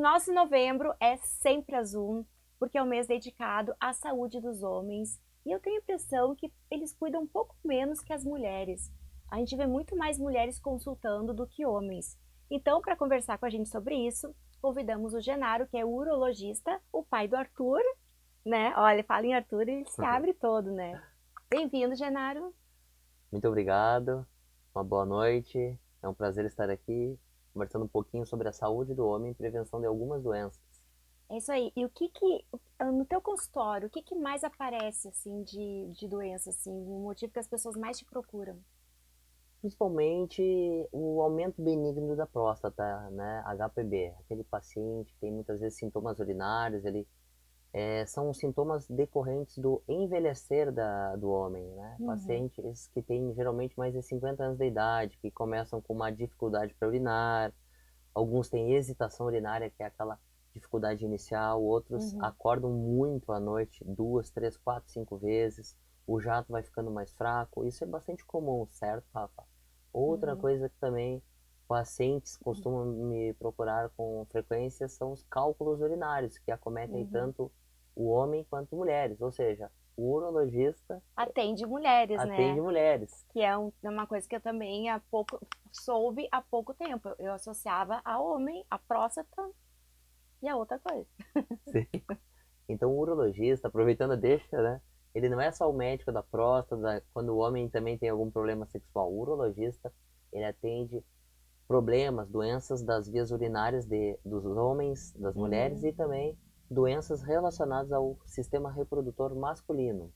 nosso novembro é sempre azul, porque é o mês dedicado à saúde dos homens. E eu tenho a impressão que eles cuidam um pouco menos que as mulheres. A gente vê muito mais mulheres consultando do que homens. Então, para conversar com a gente sobre isso, convidamos o Genaro, que é urologista, o pai do Arthur, né? Olha, fala em Arthur e ele se abre todo, né? Bem-vindo, Genaro. Muito obrigado, uma boa noite. É um prazer estar aqui conversando um pouquinho sobre a saúde do homem e prevenção de algumas doenças. É isso aí. E no teu consultório, o que mais aparece, assim, de doença, assim, o motivo que as pessoas mais te procuram? Principalmente o aumento benigno da próstata, né? HPB. Aquele paciente tem muitas vezes sintomas urinários, são sintomas decorrentes do envelhecer do homem, né? Uhum, Pacientes que têm geralmente mais de 50 anos de idade, que começam com uma dificuldade para urinar. Alguns têm hesitação urinária, que é aquela dificuldade inicial. Outros uhum, acordam muito à noite, duas, três, quatro, cinco vezes. O jato vai ficando mais fraco. Isso é bastante comum, certo, Rafa? Outra uhum, coisa que também pacientes costumam me procurar com frequência são os cálculos urinários, que acometem uhum. tanto o homem quanto mulheres. Ou seja, o urologista Atende mulheres, atende né? mulheres. Que é uma coisa que eu também soube há pouco tempo. Eu associava a homem, a próstata e a outra coisa. Sim. Então, o urologista, aproveitando a deixa, né? Ele não é só o médico da próstata, quando o homem também tem algum problema sexual. O urologista, ele atende problemas, doenças das vias urinárias dos homens, das mulheres Uhum. e também doenças relacionadas ao sistema reprodutor masculino.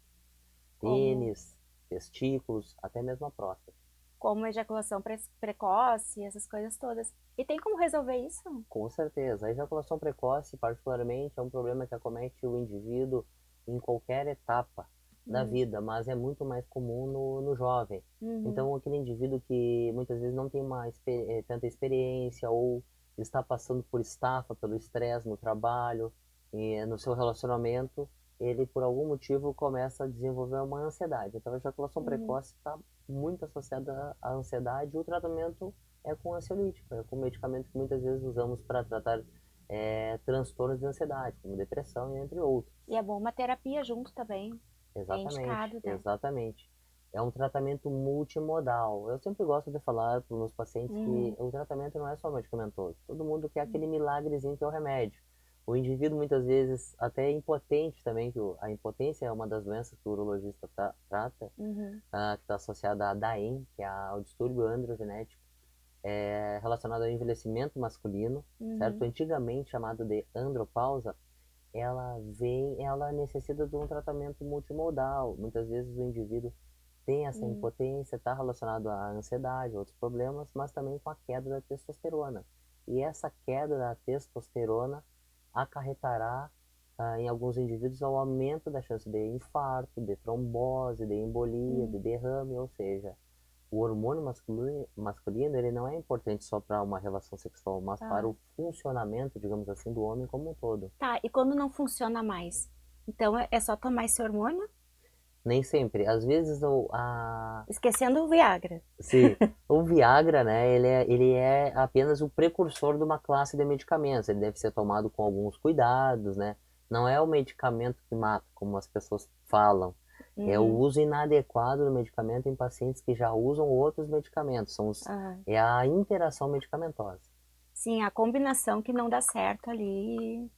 Como, Pênis, testículos, até mesmo a próstata. como ejaculação precoce, essas coisas todas. E tem como resolver isso? Com certeza. A ejaculação precoce, particularmente, é um problema que acomete o indivíduo em qualquer etapa da Uhum, vida, mas é muito mais comum no jovem. uhum, Então, aquele indivíduo que muitas vezes não tem tanta experiência ou está passando por estafa, pelo estresse no trabalho, e no seu relacionamento, ele, por algum motivo, começa a desenvolver uma ansiedade. Então, a ejaculação uhum. precoce está muito associada à ansiedade e o tratamento é com ansiolítico, é com medicamento que muitas vezes usamos para tratar transtornos de ansiedade, como depressão e entre outros. E é bom uma terapia junto também. É Exatamente, indicado, né? exatamente. É um tratamento multimodal. Eu sempre gosto de falar para os meus pacientes que Uhum, o tratamento não é só medicamentoso. Todo mundo quer aquele milagrezinho que é o remédio. O indivíduo muitas vezes até é impotente também, que a impotência é uma das doenças que o urologista trata, uhum, que está associada à DAEM, que é ao distúrbio androgenético relacionado ao envelhecimento masculino, certo? uhum, Antigamente chamado de andropausa, ela necessita de um tratamento multimodal. Muitas vezes o indivíduo tem essa uhum. impotência, está relacionado à ansiedade, outros problemas, mas também com a queda da testosterona. E essa queda da testosterona acarretará, em alguns indivíduos, ao aumento da chance de infarto, de trombose, de embolia, de Uhum. derrame, ou seja, o hormônio masculino, ele não é importante só para uma relação sexual, mas para Tá. o funcionamento, digamos assim, do homem como um todo. Tá, e quando não funciona mais? Então é só tomar esse hormônio? Nem sempre. Às vezes Esquecendo o Viagra. se, o Viagra, né, ele é apenas o precursor de uma classe de medicamentos. Ele deve ser tomado com alguns cuidados, né? Não é o medicamento que mata, como as pessoas falam. É o Uhum. uso inadequado do medicamento em pacientes que já usam outros medicamentos. Ah, É a interação medicamentosa. sim, a combinação que não dá certo ali.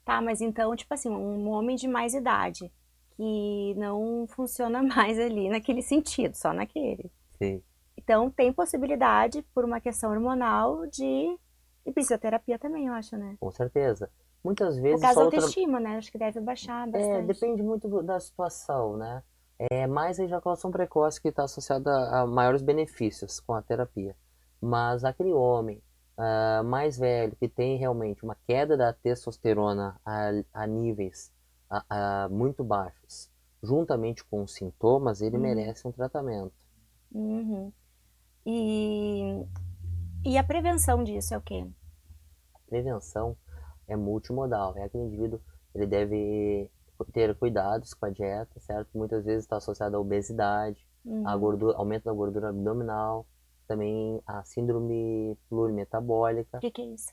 Tá, mas então, tipo assim, um homem de mais idade que não funciona mais ali naquele sentido, só naquele. Sim, Então, tem possibilidade, por uma questão hormonal, de. E fisioterapia também, eu acho, né? com certeza. Muitas Por vezes causa só da outra. autoestima, né? Acho que deve baixar bastante. Depende muito da situação, né? É mais a ejaculação precoce que está associada a maiores benefícios com a terapia. Mas aquele homem mais velho que tem realmente uma queda da testosterona a níveis muito baixos, juntamente com os sintomas, ele Uhum, merece um tratamento. uhum. E, e a prevenção disso é o quê? Prevenção é multimodal. É aquele indivíduo, ele deve ter cuidados com a dieta, certo? Muitas vezes está associado à obesidade, à Uhum. gordura, aumento da gordura abdominal, também a síndrome plurimetabólica. Que é isso?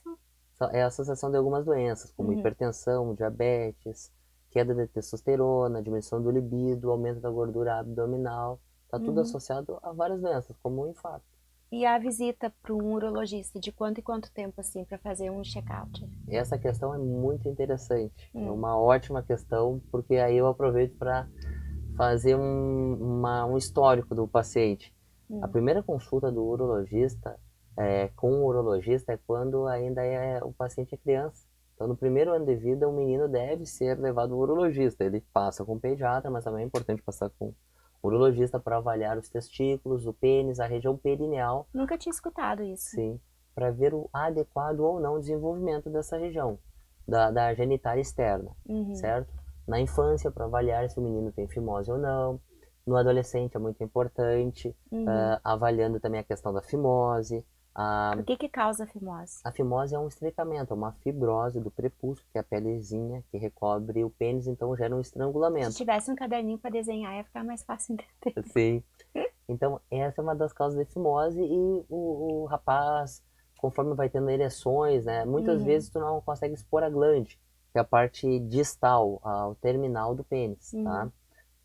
é a associação de algumas doenças, como Uhum, hipertensão, diabetes, queda de testosterona, diminuição do libido, aumento da gordura abdominal. Está tudo uhum. associado a várias doenças, como o infarto. E a visita para um urologista, de quanto em quanto tempo, assim, para fazer um check-out? Essa questão é muito interessante, é Hum, uma ótima questão, porque aí eu aproveito para fazer um histórico do paciente. A hum. primeira consulta do urologista com o urologista é quando ainda o paciente é criança. Então, no primeiro ano de vida, o menino deve ser levado ao urologista. Ele passa com o pediatra, mas também é importante passar com o urologista para avaliar os testículos, o pênis, a região perineal, Nunca tinha escutado isso. sim, para ver o adequado ou não desenvolvimento dessa região, da genitália externa, Uhum, certo? Na infância, para avaliar se o menino tem fimose ou não. No adolescente é muito importante, uhum. avaliando também a questão da fimose. A, O que que causa fimose? a fimose é um estricamento, é uma fibrose do prepúcio, que é a pelezinha que recobre o pênis, então gera um Se estrangulamento. tivesse um caderninho para desenhar, ia ficar mais fácil entender. Sim. Então, essa é uma das causas de fimose e o rapaz, conforme vai tendo ereções, né, muitas Uhum, vezes tu não consegue expor a glande, que é a parte distal, o terminal do pênis, tá? uhum.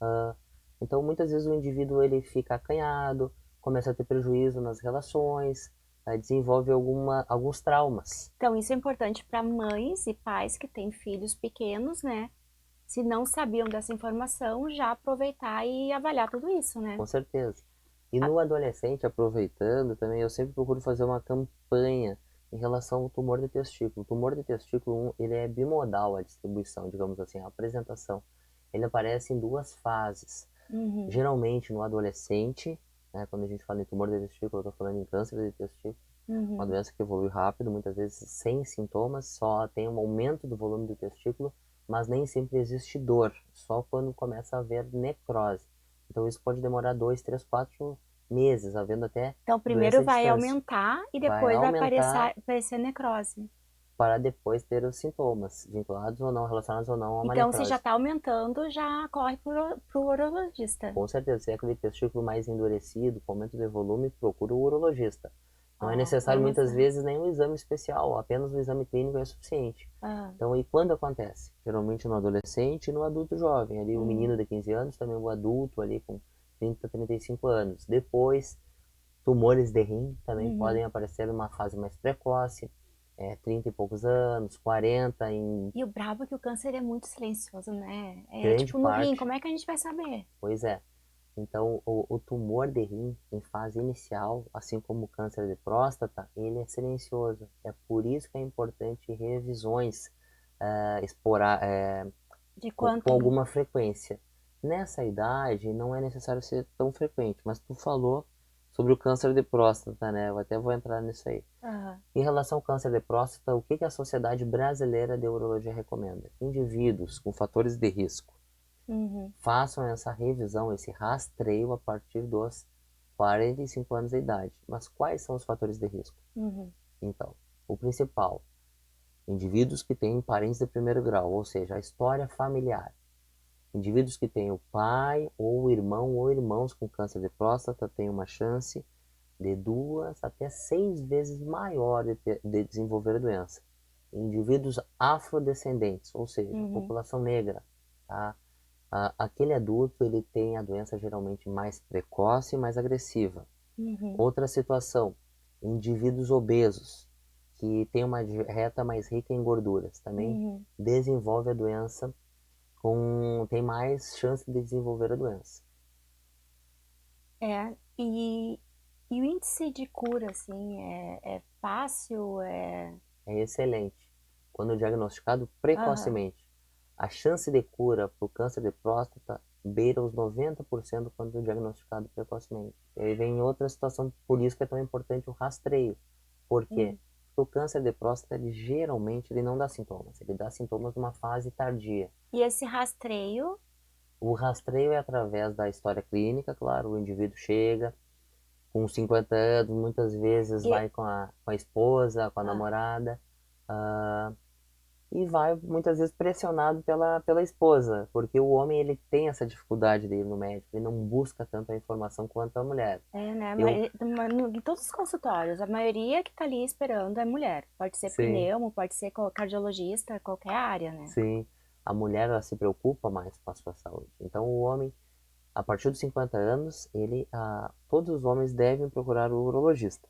Ah, então, muitas vezes o indivíduo ele fica acanhado, começa a ter prejuízo nas relações, desenvolve alguns traumas. Então, isso é importante para mães e pais que têm filhos pequenos, né? Se não sabiam dessa informação, já aproveitar e avaliar tudo isso, né? Com certeza. E Ah, no adolescente, aproveitando também, eu sempre procuro fazer uma campanha em relação ao tumor de testículo. O tumor de testículo, ele é bimodal a distribuição, digamos assim, a apresentação. Ele aparece em duas fases. uhum, Geralmente no adolescente, né, quando a gente fala em tumor de testículo, eu estou falando em câncer de testículo, uma uhum. doença que evolui rápido, muitas vezes sem sintomas, só tem um aumento do volume do testículo, mas nem sempre existe dor, só quando começa a haver necrose. Então isso pode demorar 2, 3, 4 meses, havendo até Então, primeiro doença à vai distância. aumentar e Vai depois vai aumentar aparecer necrose. para depois ter os sintomas, vinculados ou não, relacionados ou não a uma Então, se já necrose. está aumentando, já corre pro urologista. Com certeza, se é aquele testículo mais endurecido, com aumento de volume, procura o urologista. Não é Ó, necessário vamos muitas lá. vezes nenhum exame especial, apenas o exame clínico é suficiente. Ah, Então, e quando acontece? Geralmente no adolescente e no adulto jovem, ali o uhum, menino de 15 anos, também o adulto ali com 30, 35 anos. Depois, tumores de rim também uhum. podem aparecer numa fase mais precoce, 30 e poucos anos, 40 em E o brabo é que o câncer é muito silencioso, né? É grande tipo no rim, parte. como é que a gente vai saber? Pois é. Então, o tumor de rim, em fase inicial, assim como o câncer de próstata, ele é silencioso. É por isso que é importante revisões De com quanto? alguma frequência. Nessa idade, não é necessário ser tão frequente, mas tu falou sobre o câncer de próstata, né? Eu até vou entrar nisso aí. Ah, Em relação ao câncer de próstata, o que que a Sociedade Brasileira de Urologia recomenda? Indivíduos com fatores de risco uhum, façam essa revisão, esse rastreio a partir dos 45 anos de idade. Mas quais são os fatores de risco? uhum, Então, o principal, indivíduos que têm parentes de primeiro grau, ou seja, a história familiar. Indivíduos que têm o pai ou irmão ou irmãos com câncer de próstata têm uma chance de 2 até 6 vezes maior de desenvolver a doença. Indivíduos afrodescendentes, ou seja, uhum, população negra, tá? Aquele adulto ele tem a doença geralmente mais precoce e mais agressiva. uhum, Outra situação, indivíduos obesos, que têm uma dieta mais rica em gorduras, também uhum. desenvolve a doença tem mais chance de desenvolver a doença. É, e o índice de cura, assim, é fácil, É excelente. Quando diagnosticado Aham. precocemente, a chance de cura para o câncer de próstata beira os 90% quando diagnosticado precocemente. E aí vem outra situação, por isso que é tão importante o rastreio. Por quê? Hum. Porque o câncer de próstata, geralmente, ele não dá sintomas. Ele dá sintomas numa fase tardia. E esse rastreio, O rastreio é através da história clínica, claro, o indivíduo chega com 50 anos, muitas vezes e, vai com a esposa, com a ah, namorada, e vai muitas vezes pressionado pela esposa, porque o homem ele tem essa dificuldade de ir no médico, ele não busca tanto a informação quanto a mulher. É, né? Eu, Em todos os consultórios, a maioria que tá ali esperando é mulher. Pode ser sim, pneumo, pode ser cardiologista, qualquer área, né? sim, a mulher ela se preocupa mais com a sua saúde. Então o homem, a partir dos 50 anos, todos os homens devem procurar o urologista,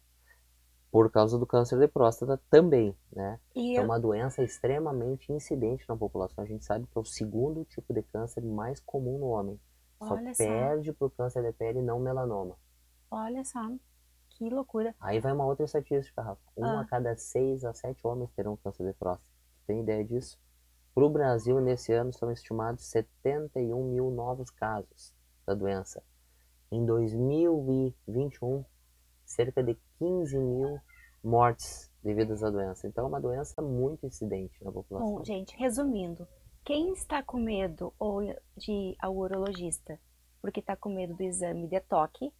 por causa do câncer de próstata também, né? E Que é eu, uma doença extremamente incidente na população. A gente sabe que é o segundo tipo de câncer mais comum no homem. Só olha só, perde para o câncer de pele e não melanoma. olha só, que loucura. Aí vai uma outra estatística, Rafa. Um a Ah, cada 6 a 7 homens terão câncer de próstata. Tem ideia disso? Para o Brasil, nesse ano, são estimados 71 mil novos casos da doença. Em 2021, cerca de 15 mil mortes devidas à doença. Então, é uma doença muito incidente na bom, população. gente, resumindo, quem está com medo ou de ir ao urologista porque está com medo do exame de toque,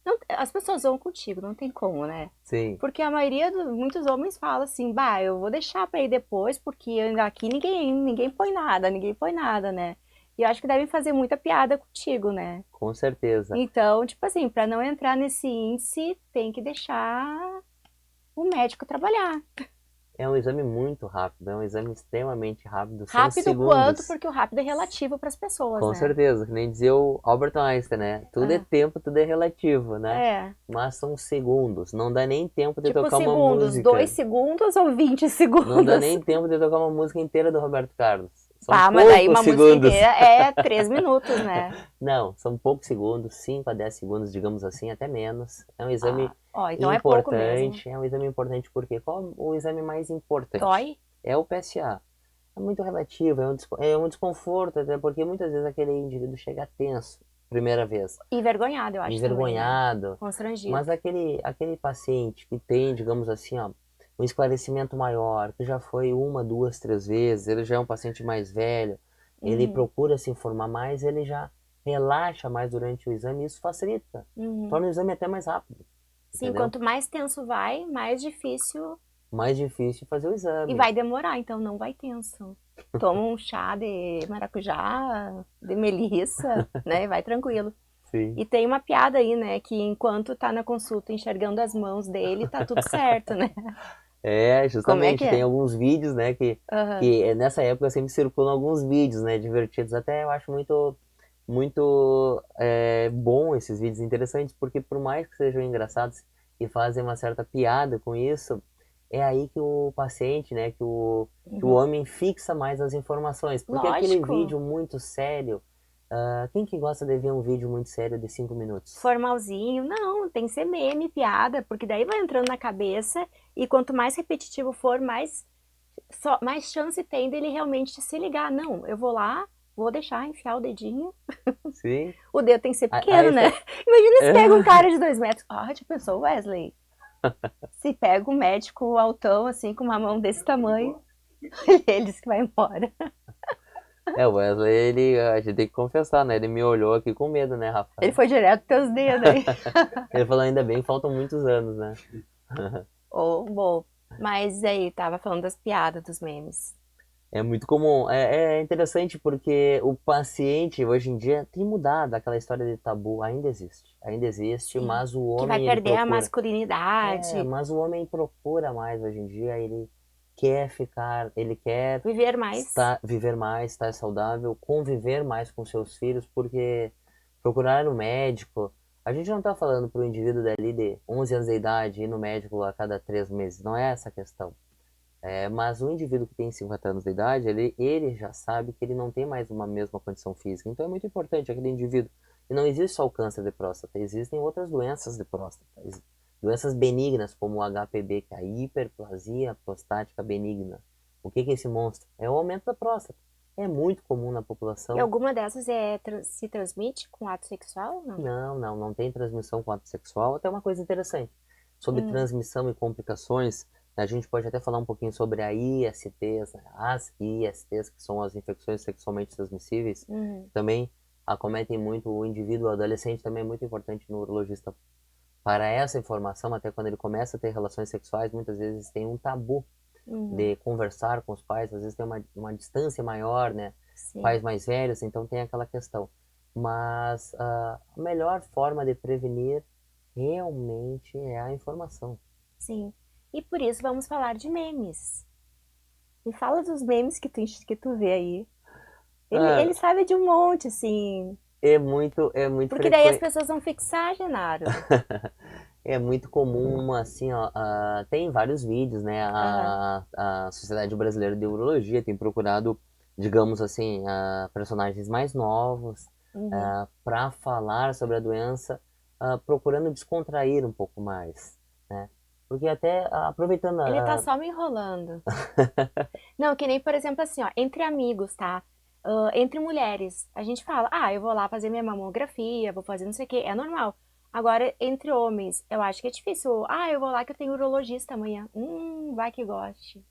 não, as pessoas vão contigo, não tem como, né? Sim, Porque a maioria, muitos homens falam assim, bah, eu vou deixar pra ir depois, porque aqui ninguém põe nada, né? E eu acho que devem fazer muita piada contigo, né? com certeza. Então, tipo assim, pra não entrar nesse índice, tem que deixar o médico trabalhar. É um exame muito rápido, é um exame extremamente rápido, são Rápido quanto, segundos. porque o rápido é relativo para as pessoas, Com né? certeza, que nem dizia o Albert Einstein, né? Tudo é Ah, tempo, tudo é relativo, né? é. Mas são segundos, não dá nem tempo de Tipo tocar uma segundos, dois música. segundos ou 20 Não dá segundos? nem tempo de tocar uma música inteira do Roberto Carlos. São Pá, mas daí poucos uma música segundos. inteira é 3 minutos, né? Não, são poucos segundos, 5 a 10 segundos, digamos assim, até menos. É um Ah, exame ó, então é pouco mesmo. importante, é um exame importante porque qual é o exame mais importante? Dói? É o PSA. É muito relativo, é um desconforto, até porque muitas vezes aquele indivíduo chega tenso, primeira vez, Envergonhado, eu acho também, né? envergonhado, Constrangido. mas aquele paciente que tem, digamos assim, ó, um esclarecimento maior, que já foi uma, duas, três vezes, ele já é um paciente mais velho, ele Uhum, procura se informar mais, ele já relaxa mais durante o exame e isso facilita, uhum. torna o exame até mais rápido, Sim, entendeu? quanto mais tenso vai, mais difícil Mais difícil fazer o e exame. vai demorar, então não vai tenso. Toma um chá de maracujá, de melissa, né? E vai tranquilo. Sim. E tem uma piada aí, né? Que enquanto tá na consulta enxergando as mãos dele, tá tudo certo, né? É, Como é que justamente, tem é? alguns vídeos, né, Aham. nessa época sempre circulam alguns vídeos, né, divertidos. Até eu acho muito bom esses vídeos interessantes, porque por mais que sejam engraçados e fazem uma certa piada com isso, é aí que o paciente, né, que o Uhum. homem fixa mais as informações. Porque aquele Lógico. vídeo muito sério, quem que gosta de ver um vídeo muito sério de 5 minutos? Formalzinho. Não, tem que ser meme, piada, porque daí vai entrando na cabeça e quanto mais repetitivo for, mais chance tem dele realmente se ligar. Não, eu vou lá, vou deixar enfiar o dedinho. Sim. O dedo tem que ser pequeno, Aí né? fica... Imagina se pega um cara de 2 metros. Ah, já pensou, Wesley? Se pega um médico altão, assim, com uma mão desse tamanho, eles que vai embora. O Wesley, a gente tem que confessar, né? Ele me olhou aqui com medo, né, Ele Rafa? foi direto com teus dedos aí. Ele falou, ainda bem, faltam muitos anos, né? Ô, bom. Mas aí, tava falando das piadas, dos memes. É muito comum. É interessante porque o paciente, hoje em dia, tem mudado. Aquela história de tabu ainda existe, Sim. mas o Que vai homem, ele perder a procura. masculinidade, Mas o homem procura mais hoje em dia, ele quer ficar, ele quer viver mais. viver mais, estar saudável, conviver mais com seus filhos, porque procurar no médico, a gente não está falando para o indivíduo dali de 11 anos de idade ir no médico a cada 3 meses, não é essa a questão. Mas o indivíduo que tem 50 anos de idade, ele já sabe que ele não tem mais uma mesma condição física. Então é muito importante aquele indivíduo. E não existe só o câncer de próstata, existem outras doenças de próstata. Doenças benignas, como o HPB, que é a hiperplasia prostática benigna. O que que é esse monstro? É o aumento da próstata. É muito comum na E população. alguma dessas se transmite com ato sexual? Não. Não, não, não tem transmissão com ato sexual. Até uma coisa interessante. Sobre Hum, transmissão e complicações, a gente pode até falar um pouquinho sobre a ISTs, né? As ISTs, que são as infecções sexualmente transmissíveis, hum. que também acometem muito o indivíduo, o adolescente também é muito importante no urologista para essa informação, até quando ele começa a ter relações sexuais, muitas vezes tem um tabu. Uhum. de conversar com os pais, às vezes tem uma distância maior, né? Sim, Pais mais velhos, então tem aquela questão. Mas a melhor forma de prevenir realmente é a informação. sim. E por isso vamos falar de memes. Me fala dos memes que tu vê aí. Ele Ah, sabe de um monte, assim. é muito Porque daí as frequente. pessoas vão fixar, Genaro. É muito comum, assim, ó, tem vários vídeos, né? Aham. A Sociedade Brasileira de Urologia tem procurado, digamos assim, personagens mais novos Uhum. para falar sobre a doença, procurando descontrair um pouco mais, né? Porque até aproveitando Ele tá só me enrolando. Não, que nem, por exemplo, assim, ó, entre amigos, tá? Entre mulheres, a gente fala, eu vou lá fazer minha mamografia, vou fazer não sei o quê, é normal. Agora, entre homens, eu acho que é difícil. Eu vou lá que eu tenho urologista amanhã. Vai que goste.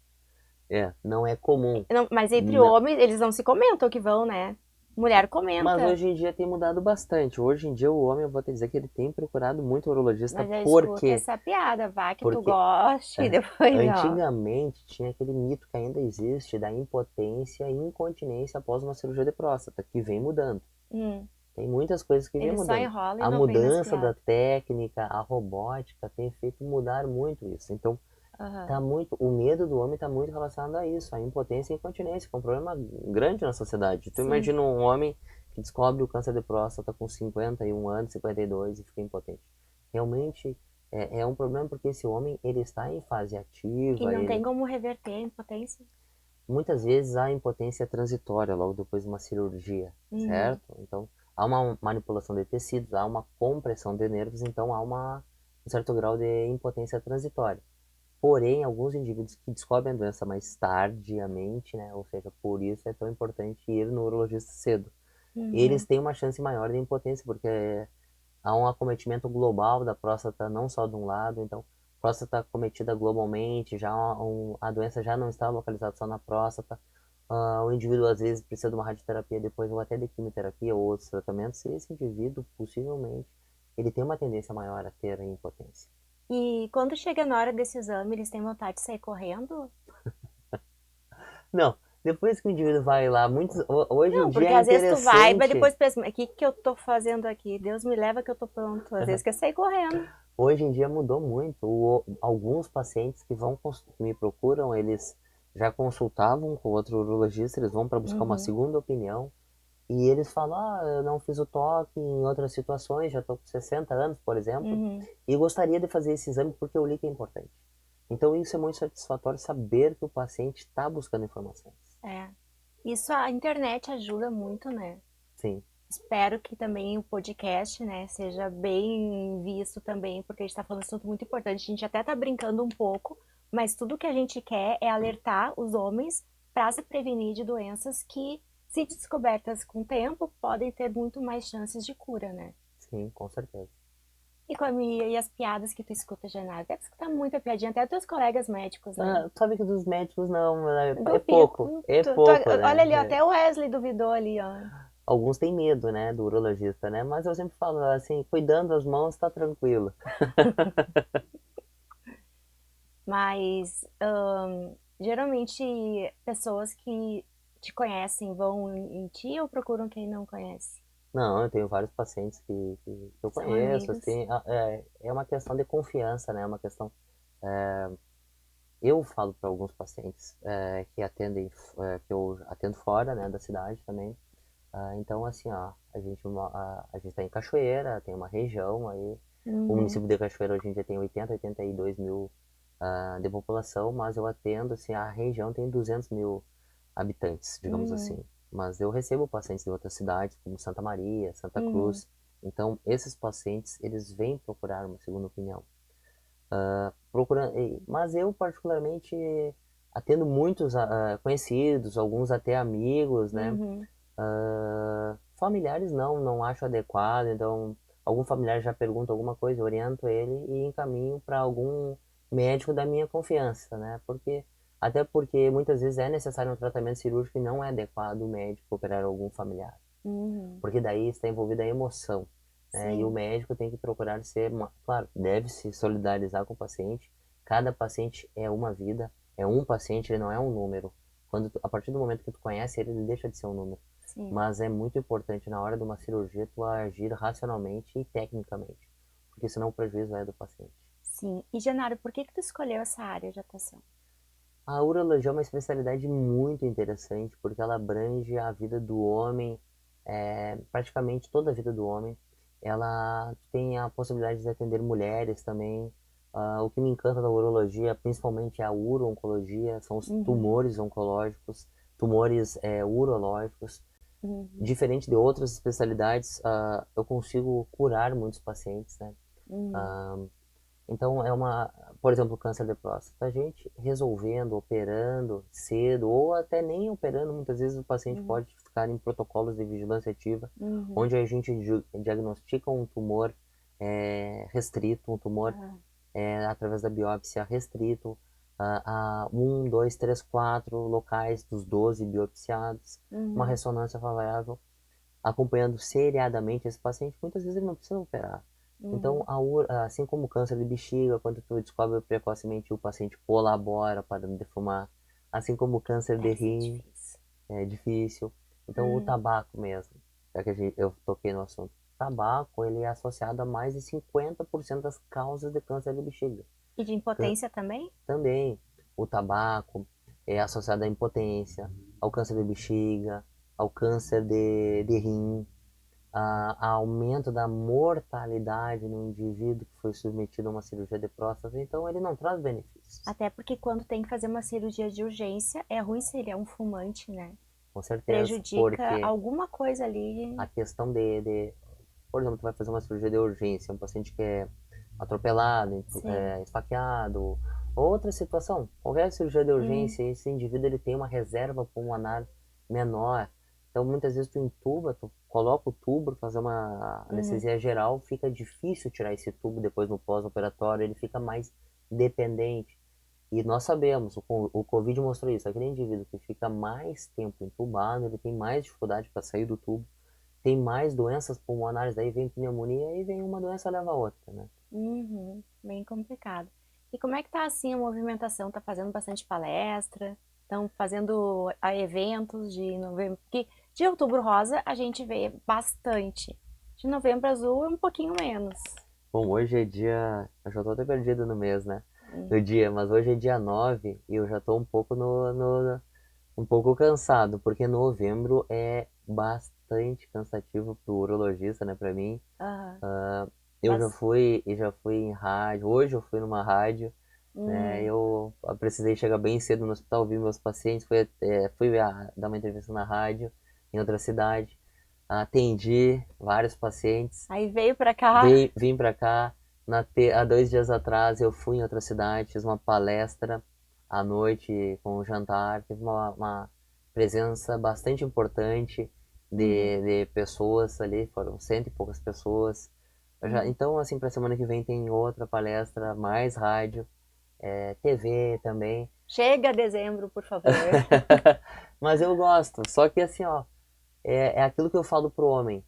não é comum. Não, mas entre Não, homens, eles não se comentam que vão, né? Mulher mas comenta. hoje em dia tem mudado bastante. Hoje em dia o homem, eu vou te dizer que ele tem procurado muito urologista, Mas eu por escuto quê? essa piada, vai que tu Porque goste, e depois, ó. antigamente tinha aquele mito que ainda existe da impotência e incontinência após uma cirurgia de próstata, que vem mudando. Hum, Tem muitas coisas que vem ele só mudando. enrola e A não vem nas mudança da piadas. técnica, a robótica tem feito mudar muito isso. Então, Aham. o medo do homem está muito relacionado a isso, a impotência e incontinência, que é um problema grande na sociedade. Tu Sim. imagina um homem que descobre o câncer de próstata com 51 anos, 52 e fica impotente. Realmente é um problema porque esse homem ele está em fase E ativa, não tem ele como reverter a impotência. muitas vezes há impotência transitória logo depois de uma cirurgia, Uhum. certo? Então, há uma manipulação de tecidos, há uma compressão de nervos, então há um certo grau de impotência transitória. Porém, alguns indivíduos que descobrem a doença mais tardiamente, né, ou seja, por isso é tão importante ir no urologista cedo. Eles Uhum. têm uma chance maior de impotência, porque há um acometimento global da próstata, não só de um lado, então, próstata acometida globalmente, a doença já não está localizada só na próstata. O indivíduo às vezes precisa de uma radioterapia depois, ou até de quimioterapia ou outros tratamentos, e esse indivíduo, possivelmente, ele tem uma tendência maior a ter a impotência. E quando chega na hora desse exame, eles têm vontade de sair correndo? Não, depois que o indivíduo vai lá, hoje em Não, dia porque é às vezes tu vai, mas interessante. depois pensa, mas o que que eu tô fazendo aqui? Deus me leva que eu tô pronto. Às vezes quer sair correndo. Hoje em dia mudou muito. Alguns pacientes que me procuram, eles já consultavam com outro urologista, eles vão para buscar uma Uhum. segunda opinião e eles falam: eu não fiz o toque em outras situações, já estou com 60 anos, por exemplo, Uhum. e gostaria de fazer esse exame porque eu li que é importante. Então isso é muito satisfatório saber que o paciente está buscando informações. É. Isso a internet ajuda muito, né? Sim, Espero que também o podcast, né, seja bem visto também, porque a gente está falando de um assunto muito importante. A gente até tá brincando um pouco, mas tudo que a gente quer é alertar os homens para se prevenir de doenças que, se descobertas com o tempo, podem ter muito mais chances de cura, né? sim, com certeza. E as piadas que tu escuta, Genaro? Deve escutar muita piadinha, até teus colegas médicos, né? Sabe que dos médicos não, Duvido. é pouco, Olha né? ali, ó, até o Wesley duvidou ali, ó. Alguns têm medo, né, do urologista, né? Mas eu sempre falo assim, cuidando das mãos, tá tranquilo. Mas geralmente pessoas que te conhecem vão em ti ou procuram quem não conhece? Não, eu tenho vários pacientes que eu São conheço, amigos. assim, é uma questão de confiança, né? É uma questão. Eu falo para alguns pacientes que atendem, que eu atendo fora, né, da cidade também. Então, assim, ó, a gente está em Cachoeira, tem uma região aí. O Uhum, município de Cachoeira hoje em dia tem 82 mil de população, mas eu atendo, assim, a região tem 200 mil habitantes, digamos uhum, assim. Mas eu recebo pacientes de outras cidades, como Santa Maria, Santa uhum. Cruz. Então, esses pacientes, eles vêm procurar uma segunda opinião. Mas eu, particularmente, atendo muitos conhecidos, alguns até amigos, né? Uhum. Familiares não acho adequado, então algum familiar já pergunta alguma coisa, eu oriento ele e encaminho para algum médico da minha confiança, né? Até porque muitas vezes é necessário um tratamento cirúrgico e não é adequado o médico operar algum familiar, Uhum. porque daí está envolvida a emoção, né? E o Sim. médico tem que procurar claro, deve se solidarizar com o paciente. Cada paciente é uma vida, É um paciente, ele não é um número. A partir do momento que tu conhece ele, ele deixa de ser um número. Sim, Mas é muito importante na hora de uma cirurgia tu agir racionalmente e tecnicamente, porque senão o prejuízo é do paciente. sim. E Genaro, por que que tu escolheu essa área de atuação? A urologia é uma especialidade muito interessante porque ela abrange a vida do homem, praticamente toda a vida do homem. Ela tem a possibilidade de atender mulheres também. O que me encanta da urologia, principalmente é a uro-oncologia, são os Uhum, tumores oncológicos, tumores urológicos. uhum, Diferente de outras especialidades, eu consigo curar muitos pacientes, né? uhum, Ah, então, por exemplo, o câncer de próstata, a gente resolvendo, operando cedo, ou até nem operando, muitas vezes o paciente uhum, pode ficar em protocolos de vigilância ativa, uhum. onde a gente diagnostica um tumor restrito, um tumor Ah, através da biópsia restrito, a 1, 2, 3, 4 locais dos 12 biopsiados, uma uhum, ressonância favorável, acompanhando seriadamente esse paciente, muitas vezes ele não precisa operar. Então, uhum. assim como o câncer de bexiga, quando tu descobre precocemente, o paciente colabora para não defumar. Assim como o câncer de Essa é rim, difícil. é difícil. Então, o Uhum. tabaco mesmo, já que eu toquei no assunto. O tabaco, ele é associado a mais de 50% das causas de câncer de bexiga. E de Cân- impotência também? Também, o tabaco é associado à impotência, ao câncer de bexiga, ao câncer de rim, a aumento da mortalidade no indivíduo que foi submetido a uma cirurgia de próstata, então ele não traz benefícios, Até porque quando tem que fazer uma cirurgia de urgência, é ruim se ele é um fumante, né? com certeza, Prejudica porque alguma coisa ali. a questão por exemplo, tu vai fazer uma cirurgia de urgência, um paciente que é atropelado, Sim. esfaqueado, outra situação, qualquer cirurgia de Uhum, urgência, esse indivíduo ele tem uma reserva pulmonar menor, então muitas vezes tu intuba, tu coloca o tubo para fazer uma uhum. anestesia geral, fica difícil tirar esse tubo depois no pós-operatório, ele fica mais dependente. E nós sabemos, o Covid mostrou isso, aquele indivíduo que fica mais tempo entubado, ele tem mais dificuldade para sair do tubo, tem mais doenças pulmonares, daí vem pneumonia e vem uma doença leva a outra, né? Uhum, bem complicado. E como é que tá assim a movimentação? Tá fazendo bastante palestra? Estão fazendo eventos de novembro? Porque de outubro rosa a gente vê bastante. De novembro azul é um pouquinho menos. Bom, hoje é dia. Eu já tô até perdido no mês, né? Hum. No dia, mas hoje é dia 9 e eu já tô um pouco um pouco cansado, porque novembro é bastante cansativo pro urologista, né? Pra mim. Aham. Eu Bas- já fui em rádio, hoje eu fui numa rádio, né? Uhum. Eu precisei chegar bem cedo no hospital, vi meus pacientes, fui dar uma entrevista na rádio em outra cidade, atendi vários pacientes, Aí veio pra cá. vim para cá, há 2 dias atrás eu fui em outra cidade, fiz uma palestra à noite com um jantar, teve uma presença bastante importante Uhum. de pessoas ali, foram cento e poucas pessoas. Uhum. Então, assim, para semana que vem tem outra palestra, mais rádio, TV também. Chega dezembro, por favor. Mas eu gosto, só que assim, ó, é aquilo que eu falo pro homem.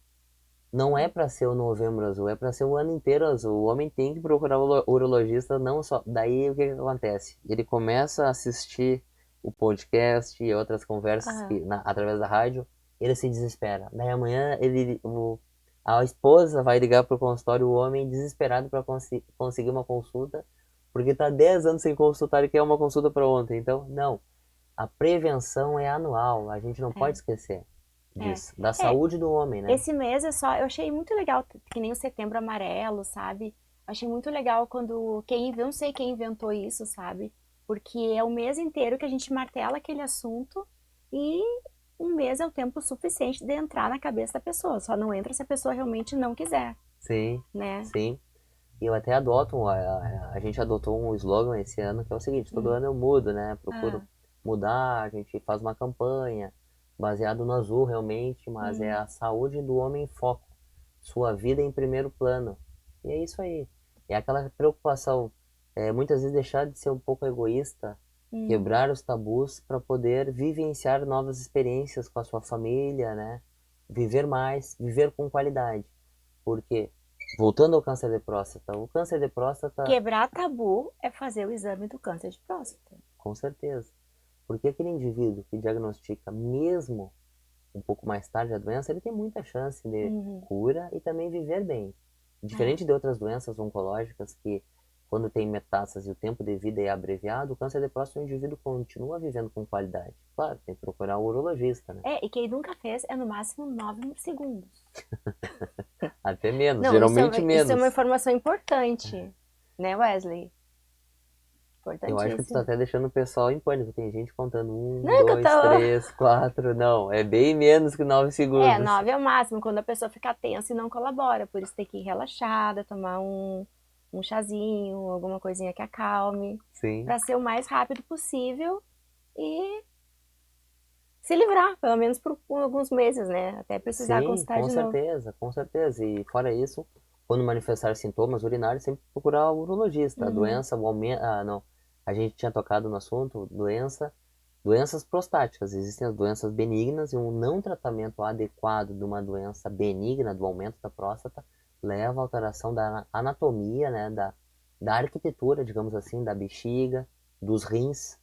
Não é para ser o novembro azul, é para ser o ano inteiro azul. O homem tem que procurar o urologista, não só. Daí o que que acontece? Ele começa a assistir o podcast e outras conversas Aham. através da rádio, ele se desespera. Daí amanhã a esposa vai ligar pro consultório, o homem desesperado para conseguir uma consulta, porque tá 10 anos sem consultar e quer uma consulta para ontem. Então, não. A prevenção é anual, a gente não pode É, esquecer é. disso, da É, saúde do homem, né? esse mês é só. Eu achei muito legal, que nem o Setembro Amarelo, sabe? Achei muito legal quando. Eu não sei quem inventou isso, sabe? Porque é o mês inteiro que a gente martela aquele assunto e um mês é o tempo suficiente de entrar na cabeça da pessoa. Só não entra se a pessoa realmente não quiser, Sim, né? sim. E eu até a gente adotou um slogan esse ano que é o seguinte, todo Hum. ano eu mudo, né? Procuro Ah, mudar, a gente faz uma campanha baseado no azul realmente, mas é hum, a saúde do homem em foco, sua vida em primeiro plano. E é isso aí. É aquela preocupação, muitas vezes deixar de ser um pouco egoísta, hum. quebrar os tabus para poder vivenciar novas experiências com a sua família, né? Viver mais, viver com qualidade. Porque voltando ao câncer de próstata, o câncer de próstata, Quebrar tabu é fazer o exame do câncer de próstata. Com certeza. Porque aquele indivíduo que diagnostica mesmo um pouco mais tarde a doença, ele tem muita chance de Uhum. cura e também viver bem. É. Diferente de outras doenças oncológicas que, quando tem metástase, o tempo de vida é abreviado, o câncer de próstata, o indivíduo continua vivendo com qualidade. Claro, tem que procurar um urologista, né? E quem nunca fez é no máximo 9 segundos. Até menos, Não, geralmente isso é uma menos. informação importante, né, Wesley? Eu acho que tu tá Importantíssimo. até deixando o pessoal em pânico. Tem gente contando um, Não é que eu tô. dois, três, quatro. Não, é bem menos que 9 segundos. 9 é o máximo, quando a pessoa fica tensa e não colabora. Por isso tem que ir relaxada, tomar um chazinho, alguma coisinha que acalme, Sim. para ser o mais rápido possível e se livrar, pelo menos por alguns meses, né? Até precisar Sim, consultar de novo. com certeza. E fora isso, quando manifestar sintomas urinários, sempre procurar o urologista. A Uhum, doença, o aumento, não, a gente tinha tocado no assunto, doenças prostáticas. Existem as doenças benignas e um não tratamento adequado de uma doença benigna, do aumento da próstata, leva à alteração da anatomia, né, da arquitetura, digamos assim, da bexiga, dos rins.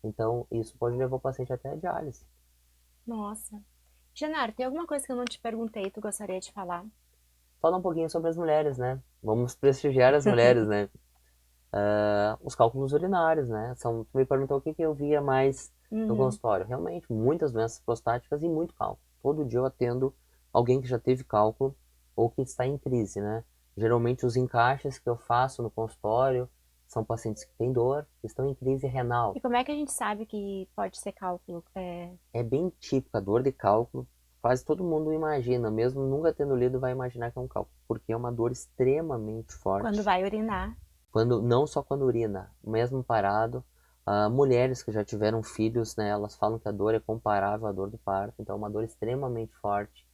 Então, isso pode levar o paciente até a diálise. nossa. Genaro, tem alguma coisa que eu não te perguntei e tu gostaria de falar? Falar um pouquinho sobre as mulheres, né? Vamos prestigiar as mulheres, né? Os cálculos urinários, né? Tu me perguntou o que que eu via mais no Uhum. consultório. Realmente, muitas doenças prostáticas e muito cálculo. Todo dia eu atendo alguém que já teve cálculo ou que está em crise, né? Geralmente os encaixes que eu faço no consultório são pacientes que têm dor, que estão em crise renal. E como é que a gente sabe que pode ser cálculo? É bem típica a dor de cálculo. Quase todo mundo imagina, mesmo nunca tendo lido, vai imaginar que é um cálculo, porque é uma dor extremamente Quando forte. vai urinar. Quando, não só quando urina, mesmo parado. Mulheres que já tiveram filhos, né, elas falam que a dor é comparável à dor do parto, então é uma dor extremamente forte.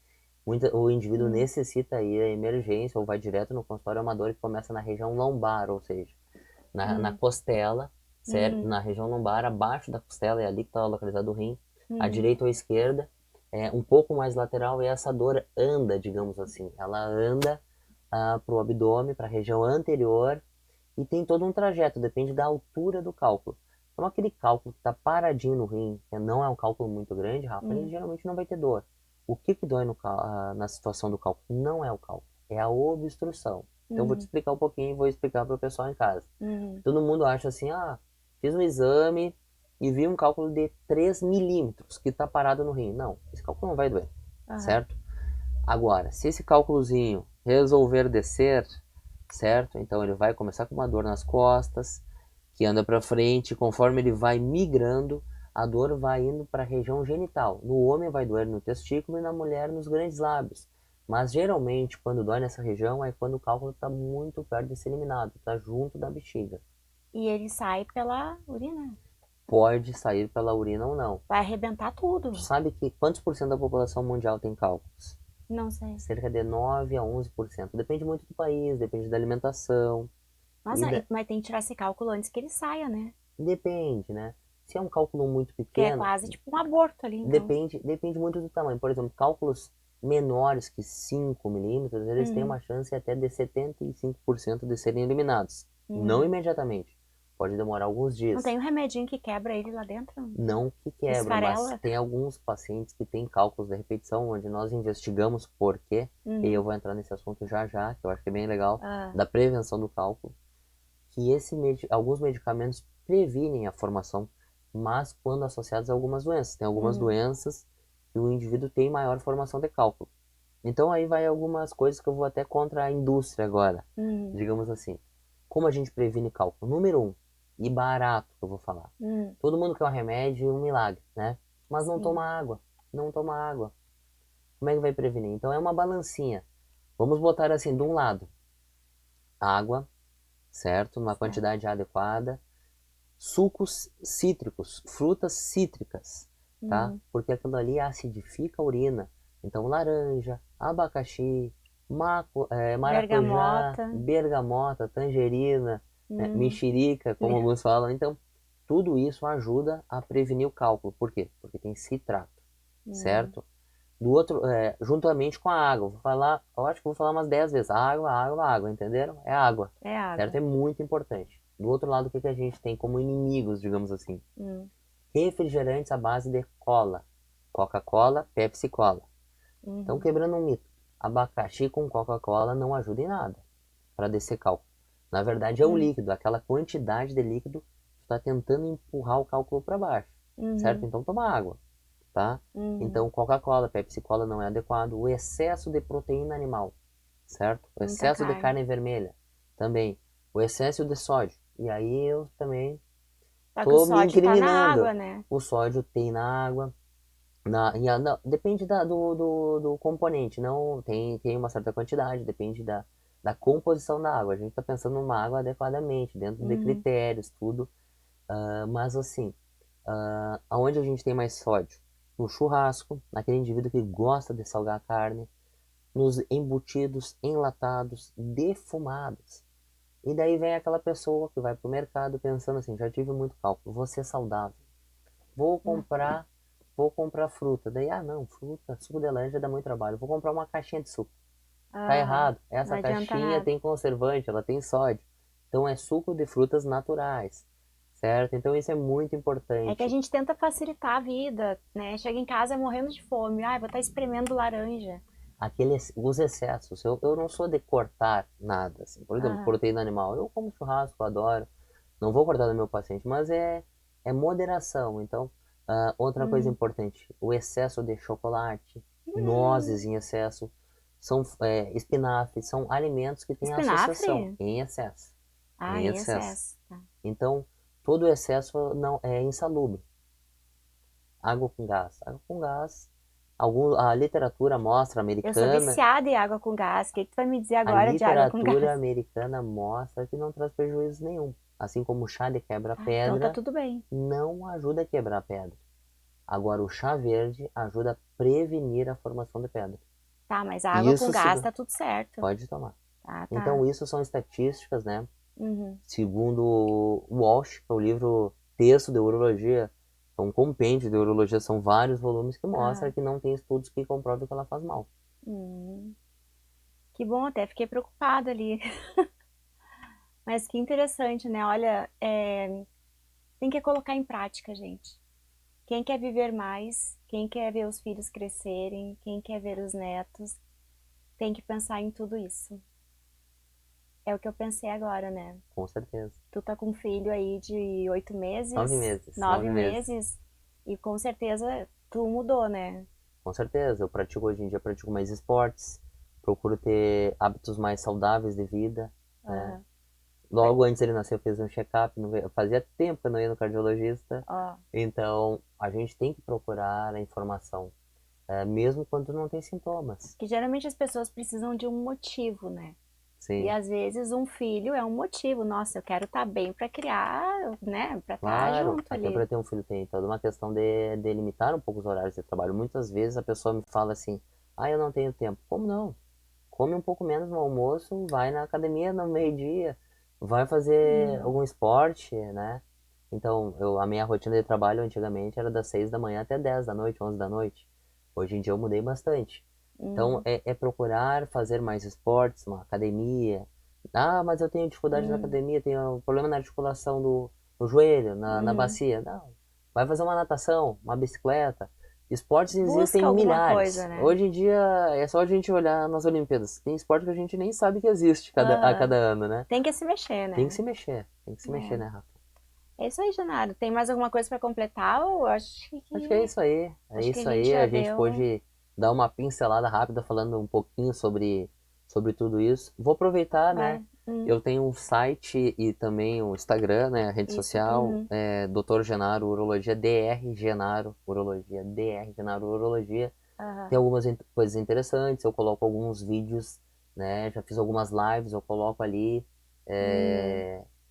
O indivíduo Hum, necessita ir à emergência ou vai direto no consultório, é uma dor que começa na região lombar, ou seja, na hum, costela, certo? hum, Na região lombar, abaixo da costela, é ali que está localizado o rim, à uhum. direita ou à esquerda, um pouco mais lateral, e essa dor anda, digamos assim, ela anda para o abdômen, para a região anterior, e tem todo um trajeto, depende da altura do cálculo. Então, aquele cálculo que está paradinho no rim, que não é um cálculo muito grande, Rafa, ele Hum, geralmente não vai ter dor. O que que dói na situação do cálculo? Não é o cálculo, é a obstrução. Então, eu vou te uhum, explicar um pouquinho e vou explicar para o pessoal em casa. uhum. Todo mundo acha assim, fiz um exame e vi um cálculo de 3 milímetros que está parado no rim. Não, esse cálculo não vai doer, Aham. certo? Agora, se esse cálculozinho resolver descer, certo? Então ele vai começar com uma dor nas costas, que anda para frente, conforme ele vai migrando, a dor vai indo para a região genital. No homem vai doer no testículo e na mulher nos grandes lábios. Mas geralmente, quando dói nessa região, é quando o cálculo está muito perto de ser eliminado, está junto da bexiga. E ele sai pela urina. Pode sair pela urina ou não. Vai arrebentar Tu tudo. sabe que quantos por cento da população mundial tem cálculos? Não sei. Cerca de 9 a 11%. Depende muito do país, depende da alimentação. E Nossa, mas tem que tirar esse cálculo antes que ele saia, né? depende, né? Se é um cálculo muito Que é pequeno, quase tipo um aborto ali, então. depende muito do tamanho. Por exemplo, cálculos menores que 5 milímetros, eles têm Uhum, uma chance até de 75% de serem eliminados. Não uhum. imediatamente. Pode demorar alguns Não tem dias. um remedinho que quebra ele lá dentro? Não que quebra, mas Esfarela? tem alguns pacientes que têm cálculos de repetição, onde nós investigamos por quê, e eu Uhum. vou entrar nesse assunto já já, que eu acho que é bem legal, Ah, da prevenção do cálculo, que alguns medicamentos previnem a formação, mas quando associados a algumas doenças. Tem algumas uhum, doenças que o indivíduo tem maior formação de cálculo. Então aí vai algumas coisas que eu vou até contra a indústria agora, uhum, digamos assim. Como a gente previne cálculo? Número um, e barato que eu vou falar. uhum. Todo mundo quer um remédio e um milagre, né? Mas não Sim. toma água, não toma água. Como é que vai prevenir? Então é uma balancinha. Vamos botar assim, de um lado, água, certo? Numa Certo. quantidade adequada. Sucos cítricos, frutas cítricas, tá? Uhum. Porque aquilo ali acidifica a urina. Então, laranja, abacaxi, maracujá, Bergamota. bergamota, tangerina, Uhum. mexerica, como alguns falam. Então, tudo isso ajuda a prevenir o cálculo. Por quê? Porque tem citrato, Uhum. certo? Do outro, juntamente com a água. Vou falar, eu acho que vou falar umas 10 vezes. Água, água, água, entenderam? É água, É certo? água. É muito importante. Do outro lado, o que que a gente tem como inimigos, digamos assim? Hum, Refrigerantes à base de cola. Coca-Cola, Pepsi-Cola. Então, uhum, quebrando um mito. Abacaxi com Coca-Cola não ajuda em nada para descer cálculo. Na verdade, é o hum, líquido, aquela quantidade de líquido que está tentando empurrar o cálculo para baixo, certo? uhum, Então, toma água, tá? uhum. Então, Coca-Cola, Pepsi-Cola não é adequado. O excesso de proteína animal, certo? O Muita excesso de carne. carne vermelha, também. O excesso de sódio. E aí eu também Só que o tô me sódio tá na incriminando. água, né? O sódio tem na água, depende do componente, não tem uma certa quantidade, depende da composição da água. A gente está pensando numa água adequadamente, dentro de Uhum. critérios, tudo. Mas assim, aonde a gente tem mais sódio? No churrasco, naquele indivíduo que gosta de salgar a carne, nos embutidos, enlatados, defumados. E daí vem aquela pessoa que vai pro mercado pensando assim, já tive muito cálculo, vou ser saudável. Vou Hum. comprar, vou comprar fruta. Daí, não, fruta, suco de laranja dá muito trabalho. Vou comprar uma caixinha de suco. Tá Ah, errado. não Essa adianta caixinha nada. tem conservante, ela tem sódio. Então é suco de frutas naturais, certo? Então isso é muito É que a importante. gente tenta facilitar a vida, né? Chega em casa morrendo de fome. Ai, vou estar espremendo laranja. Os excessos. Eu não sou de cortar nada, assim. Por exemplo, Ah, proteína animal. Eu como churrasco, eu adoro. Não vou cortar do meu paciente, mas é moderação. Então, outra coisa uhum. importante, o excesso de chocolate, Hum. nozes em excesso, espinafres, são alimentos que têm associação Espinafre? em excesso, Ah, em em excesso. excesso. Tá. Então, todo excesso não é insalubre. Água com gás, a literatura mostra Eu sou americana, viciada em água com gás. O que que tu vai me dizer a agora de água com literatura gás? americana mostra que não traz prejuízo nenhum. Assim como o chá de Ah, então tá quebra-pedra tudo bem. não ajuda a quebrar a pedra. Agora, o chá verde ajuda a prevenir a formação de pedra. Tá, mas a água com Isso gás se tá tudo certo. pode tomar. Tá, tá. Então, isso são estatísticas, né? Uhum. Segundo o Walsh, que é o livro texto de urologia, é um compêndio de urologia, são vários volumes que mostram Ah, que não tem estudos que comprovem que ela faz mal. hum. Que bom, até fiquei preocupada ali. Mas que interessante, né? Olha, tem que colocar em prática, gente. Quem quer viver mais, quem quer ver os filhos crescerem, quem quer ver os netos, tem que pensar em tudo isso. É o que eu pensei agora, né? Com certeza. Tu tá com um filho aí de 9 8 meses, meses, nove 9 meses. meses, e com certeza tu mudou, né? Com certeza. Hoje em dia, pratico mais esportes, procuro ter hábitos mais saudáveis de vida, né? Aham. Logo antes ele nascer, eu fiz um check-up. Fazia tempo que eu não ia no cardiologista. Ó, Então, a gente tem que procurar a informação, mesmo quando não tem sintomas. que geralmente as pessoas precisam de um motivo, né? E Sim, às vezes um filho é um motivo. Nossa, eu quero estar bem para criar, né? Para estar claro. junto Até ali. para ter um filho tem toda uma questão de limitar um pouco os horários de trabalho. Muitas vezes a pessoa me fala assim: eu não tenho tempo. Como não? Come um pouco menos no almoço, vai na academia no meio-dia, vai fazer Uhum. algum esporte, né? Então, a minha rotina de trabalho antigamente era das 6 da manhã até 10 da noite, 11 da noite. Hoje em dia eu mudei bastante. Então, Uhum. é procurar fazer mais esportes, uma academia. Mas eu tenho dificuldade na Uhum. academia, tenho problema na articulação do joelho, na Uhum. bacia. Não, vai fazer uma natação, uma bicicleta. Esportes existem Busca alguma milhares. coisa, né? Hoje em dia é só a gente olhar nas Olimpíadas. Tem esporte que a gente nem sabe que existe a Aham. cada ano, né? Tem que se mexer, Tem que né? se mexer, tem que se mexer, né, Rafa? É isso aí, Janaro. Tem mais alguma coisa para completar? Ou Acho que é isso aí. É acho que a isso gente aí. já A gente deu. pôde dar uma pincelada rápida falando um pouquinho sobre tudo isso. Vou aproveitar, né? Vai. Eu tenho um site e também um Instagram, né? A rede Isso. social, Uhum. Dr. Genaro Urologia, DR Genaro Urologia, DR Genaro Urologia. Tem Aham. algumas coisas interessantes, eu coloco alguns vídeos, né? Já fiz algumas lives, eu coloco ali. Uhum.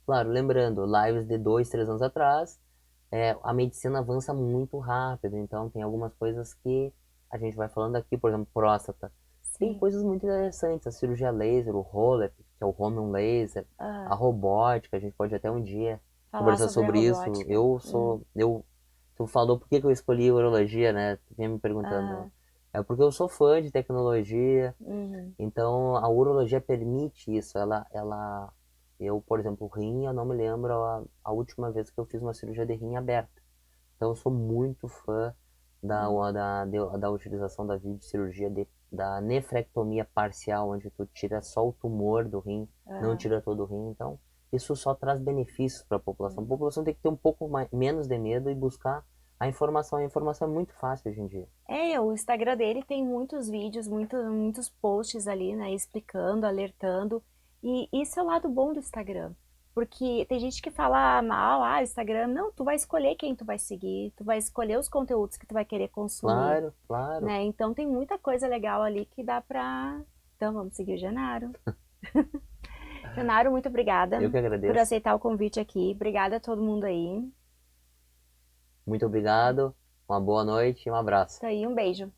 Claro, lembrando, lives de 2, 3 anos atrás, a medicina avança muito rápido, então tem algumas coisas que a gente vai falando aqui, por exemplo, próstata. Tem Sim. coisas muito interessantes, a cirurgia laser, o Holep, que é o Roman Laser, a Aham. robótica, a gente pode até um dia Falar conversar sobre a sobre isso. robótica. Tu falou por que que eu escolhi urologia, né? Tu vinha me perguntando. Aham. É porque eu sou fã de tecnologia, Uhum. então a urologia permite isso, ela Eu, por exemplo, rim, eu não me lembro a última vez que eu fiz uma cirurgia de rim aberta. Então, eu sou muito fã da utilização da videocirurgia, da nefrectomia parcial, onde tu tira só o tumor do rim, não Aham. tira todo o rim. Então, isso só traz benefícios para a população. A população tem que ter um pouco menos de medo e buscar a informação. A informação é muito fácil hoje em dia. O Instagram dele tem muitos vídeos, muitos posts ali, né, explicando, alertando. E isso é o lado bom do Instagram. Porque tem gente que fala mal, o Instagram, não, tu vai escolher quem tu vai seguir, tu vai escolher os conteúdos que tu vai querer consumir, Claro, claro. né? Então tem muita coisa legal ali que dá pra. Então vamos seguir o Genaro. Genaro, muito obrigada Eu que por agradeço. aceitar o convite aqui. Obrigada a todo mundo aí. Muito obrigado. Uma boa noite e um abraço. Tá aí, um beijo.